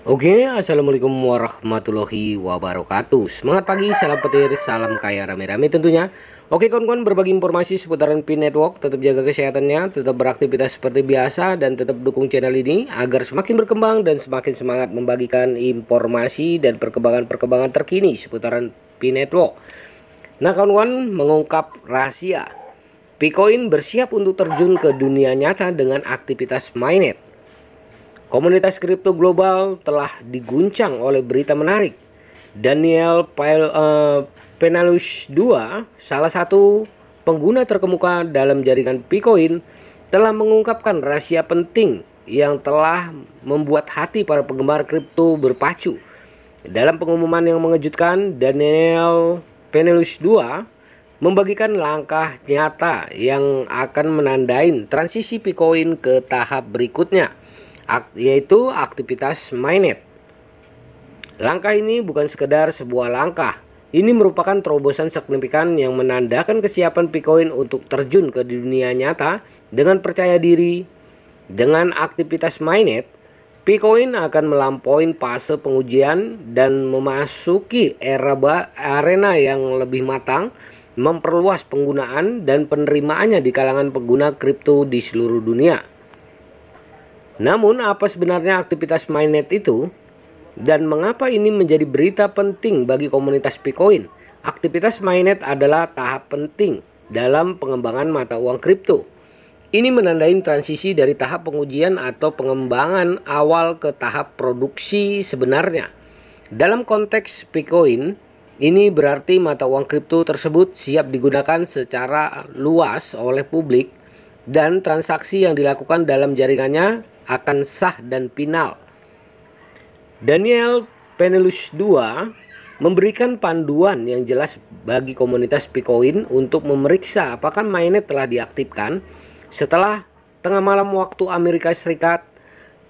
Oke, assalamualaikum warahmatullahi wabarakatuh. Semangat pagi, salam petir, salam kaya rame-rame tentunya. Oke kawan-kawan, berbagi informasi seputaran Pin Network. Tetap jaga kesehatannya, tetap beraktivitas seperti biasa, dan tetap dukung channel ini agar semakin berkembang dan semakin semangat membagikan informasi dan perkembangan-perkembangan terkini seputaran Pin Network. Nah kawan-kawan, mengungkap rahasia Picoin bersiap untuk terjun ke dunia nyata dengan aktivitas mainnet. Komunitas kripto global telah diguncang oleh berita menarik. Daniel Penalus II, salah satu pengguna terkemuka dalam jaringan Picoin, telah mengungkapkan rahasia penting yang telah membuat hati para penggemar kripto berpacu. Dalam pengumuman yang mengejutkan, Daniel Penalus II membagikan langkah nyata yang akan menandai transisi Picoin ke tahap berikutnya, yaitu aktivitas mainnet. Langkah ini bukan sekedar sebuah langkah, ini merupakan terobosan signifikan yang menandakan kesiapan Picoin untuk terjun ke dunia nyata dengan percaya diri. Dengan aktivitas mainnet, Picoin akan melampaui fase pengujian dan memasuki arena yang lebih matang, memperluas penggunaan dan penerimaannya di kalangan pengguna kripto di seluruh dunia. Namun, apa sebenarnya aktivitas mainnet itu? Dan mengapa ini menjadi berita penting bagi komunitas Picoin? Aktivitas mainnet adalah tahap penting dalam pengembangan mata uang kripto. Ini menandai transisi dari tahap pengujian atau pengembangan awal ke tahap produksi sebenarnya. Dalam konteks Picoin, ini berarti mata uang kripto tersebut siap digunakan secara luas oleh publik dan transaksi yang dilakukan dalam jaringannya akan sah dan final. Daniel Penalus II memberikan panduan yang jelas bagi komunitas Picoin untuk memeriksa apakah mainnet telah diaktifkan. Setelah tengah malam waktu Amerika Serikat,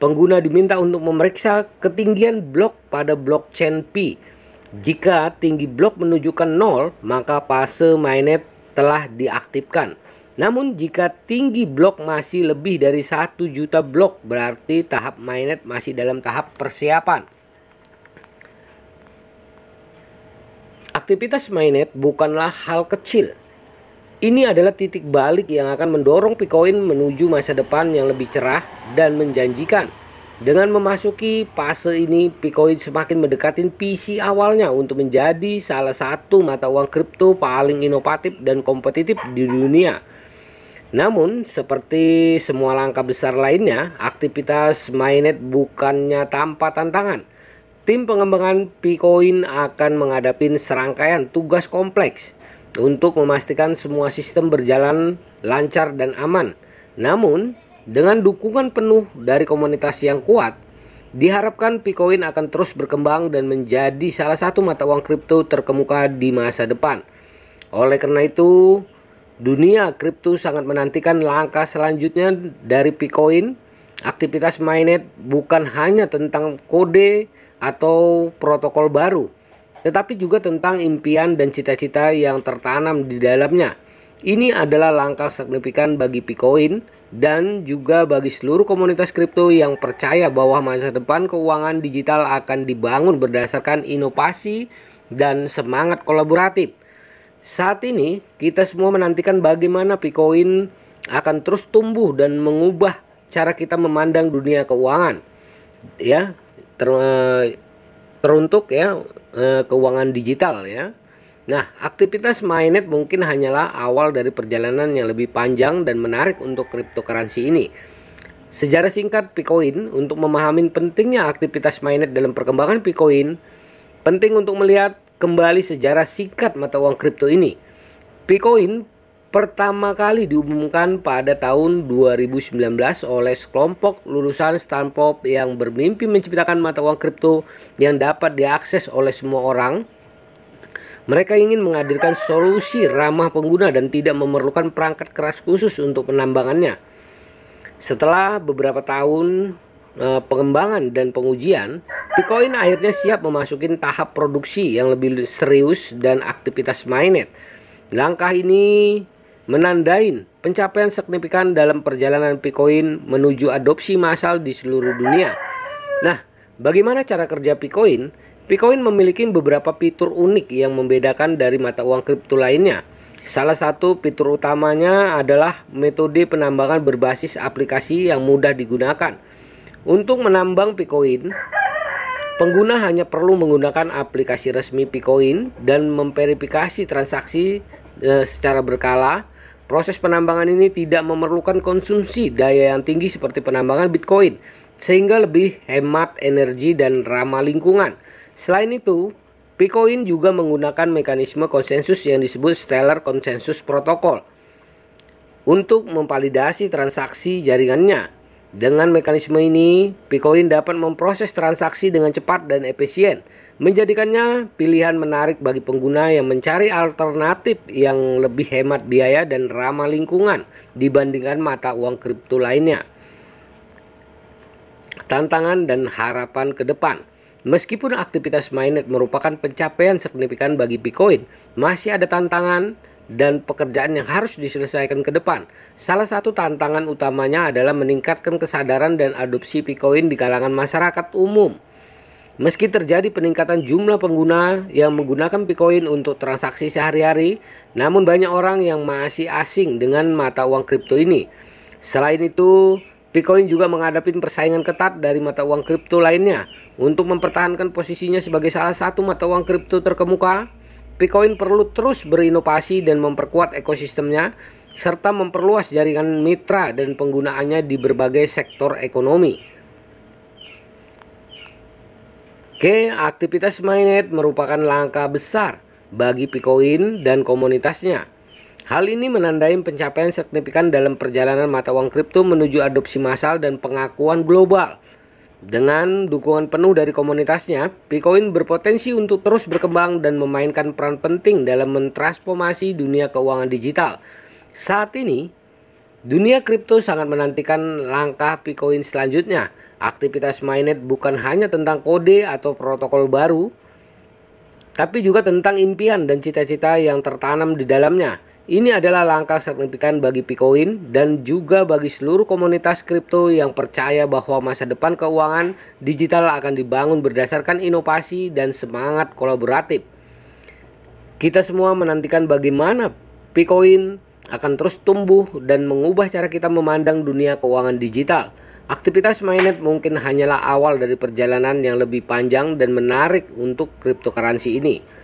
pengguna diminta untuk memeriksa ketinggian blok pada blockchain Pi. Jika tinggi blok menunjukkan 0, maka fase mainnet telah diaktifkan. Namun jika tinggi blok masih lebih dari 1 juta blok, berarti tahap mainnet masih dalam tahap persiapan. Aktivitas mainnet bukanlah hal kecil. Ini adalah titik balik yang akan mendorong Picoin menuju masa depan yang lebih cerah dan menjanjikan. Dengan memasuki fase ini, Picoin semakin mendekati visi awalnya untuk menjadi salah satu mata uang kripto paling inovatif dan kompetitif di dunia. Namun, seperti semua langkah besar lainnya, aktivitas mainnet bukannya tanpa tantangan. Tim pengembangan Picoin akan menghadapi serangkaian tugas kompleks untuk memastikan semua sistem berjalan lancar dan aman. Namun, dengan dukungan penuh dari komunitas yang kuat, diharapkan Picoin akan terus berkembang dan menjadi salah satu mata uang kripto terkemuka di masa depan. Oleh karena itu, dunia kripto sangat menantikan langkah selanjutnya dari Picoin. Aktivitas mainnet bukan hanya tentang kode atau protokol baru, tetapi juga tentang impian dan cita-cita yang tertanam di dalamnya. Ini adalah langkah signifikan bagi Picoin dan juga bagi seluruh komunitas kripto yang percaya bahwa masa depan keuangan digital akan dibangun berdasarkan inovasi dan semangat kolaboratif. Saat ini kita semua menantikan bagaimana Picoin akan terus tumbuh dan mengubah cara kita memandang dunia keuangan, ya, teruntuk ya keuangan digital ya. Nah, aktivitas mainnet mungkin hanyalah awal dari perjalanan yang lebih panjang dan menarik untuk cryptocurrency ini. Sejarah singkat Picoin. Untuk memahami pentingnya aktivitas mainnet dalam perkembangan Picoin, penting untuk melihat kembali sejarah singkat mata uang kripto ini. Picoin pertama kali diumumkan pada tahun 2019 oleh sekelompok lulusan Stanford yang bermimpi menciptakan mata uang kripto yang dapat diakses oleh semua orang. Mereka ingin menghadirkan solusi ramah pengguna dan tidak memerlukan perangkat keras khusus untuk penambangannya. Setelah beberapa tahun pengembangan dan pengujian, Picoin akhirnya siap memasuki tahap produksi yang lebih serius dan aktivitas mainnet. Langkah ini menandai pencapaian signifikan dalam perjalanan Picoin menuju adopsi massal di seluruh dunia. Nah, Bagaimana cara kerja Picoin? Picoin memiliki beberapa fitur unik yang membedakan dari mata uang kripto lainnya. Salah satu fitur utamanya adalah metode penambangan berbasis aplikasi yang mudah digunakan. Untuk menambang Picoin, pengguna hanya perlu menggunakan aplikasi resmi Picoin dan memverifikasi transaksi secara berkala. Proses penambangan ini tidak memerlukan konsumsi daya yang tinggi seperti penambangan Bitcoin, sehingga lebih hemat energi dan ramah lingkungan. Selain itu, Picoin juga menggunakan mekanisme konsensus yang disebut Stellar Consensus Protocol untuk memvalidasi transaksi jaringannya. Dengan mekanisme ini, Picoin dapat memproses transaksi dengan cepat dan efisien, menjadikannya pilihan menarik bagi pengguna yang mencari alternatif yang lebih hemat biaya dan ramah lingkungan dibandingkan mata uang kripto lainnya. Tantangan dan harapan ke depan. Meskipun aktivitas mainnet merupakan pencapaian signifikan bagi Picoin, masih ada tantangan dan pekerjaan yang harus diselesaikan ke depan. Salah satu tantangan utamanya adalah meningkatkan kesadaran dan adopsi Picoin di kalangan masyarakat umum. Meski terjadi peningkatan jumlah pengguna yang menggunakan Picoin untuk transaksi sehari-hari, namun banyak orang yang masih asing dengan mata uang kripto ini. Selain itu, Picoin juga menghadapi persaingan ketat dari mata uang kripto lainnya. Untuk mempertahankan posisinya sebagai salah satu mata uang kripto terkemuka, Picoin perlu terus berinovasi dan memperkuat ekosistemnya, serta memperluas jaringan mitra dan penggunaannya di berbagai sektor ekonomi. Oke, aktivitas mainnet merupakan langkah besar bagi Picoin dan komunitasnya. Hal ini menandai pencapaian signifikan dalam perjalanan mata uang kripto menuju adopsi massal dan pengakuan global. Dengan dukungan penuh dari komunitasnya, Picoin berpotensi untuk terus berkembang dan memainkan peran penting dalam mentransformasi dunia keuangan digital. Saat ini, dunia kripto sangat menantikan langkah Picoin selanjutnya. Aktivitas mainnet bukan hanya tentang kode atau protokol baru, tapi juga tentang impian dan cita-cita yang tertanam di dalamnya. Ini adalah langkah signifikan bagi Picoin dan juga bagi seluruh komunitas kripto yang percaya bahwa masa depan keuangan digital akan dibangun berdasarkan inovasi dan semangat kolaboratif. Kita semua menantikan bagaimana Picoin akan terus tumbuh dan mengubah cara kita memandang dunia keuangan digital. Aktivitas mainnet mungkin hanyalah awal dari perjalanan yang lebih panjang dan menarik untuk cryptocurrency ini.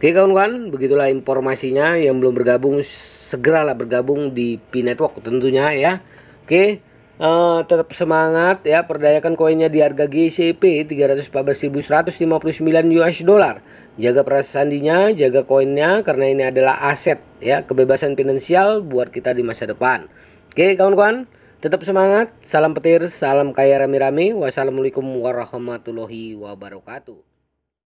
Oke kawan-kawan, begitulah informasinya. Yang belum bergabung, segeralah bergabung di P-Network tentunya ya. Oke, tetap semangat ya, perdayakan koinnya di harga GCP 314.159 US dollar. Jaga perasaan sandinya, jaga koinnya karena ini adalah aset ya, kebebasan finansial buat kita di masa depan. Oke kawan-kawan, tetap semangat, salam petir, salam kaya rame-rame. Wassalamualaikum warahmatullahi wabarakatuh.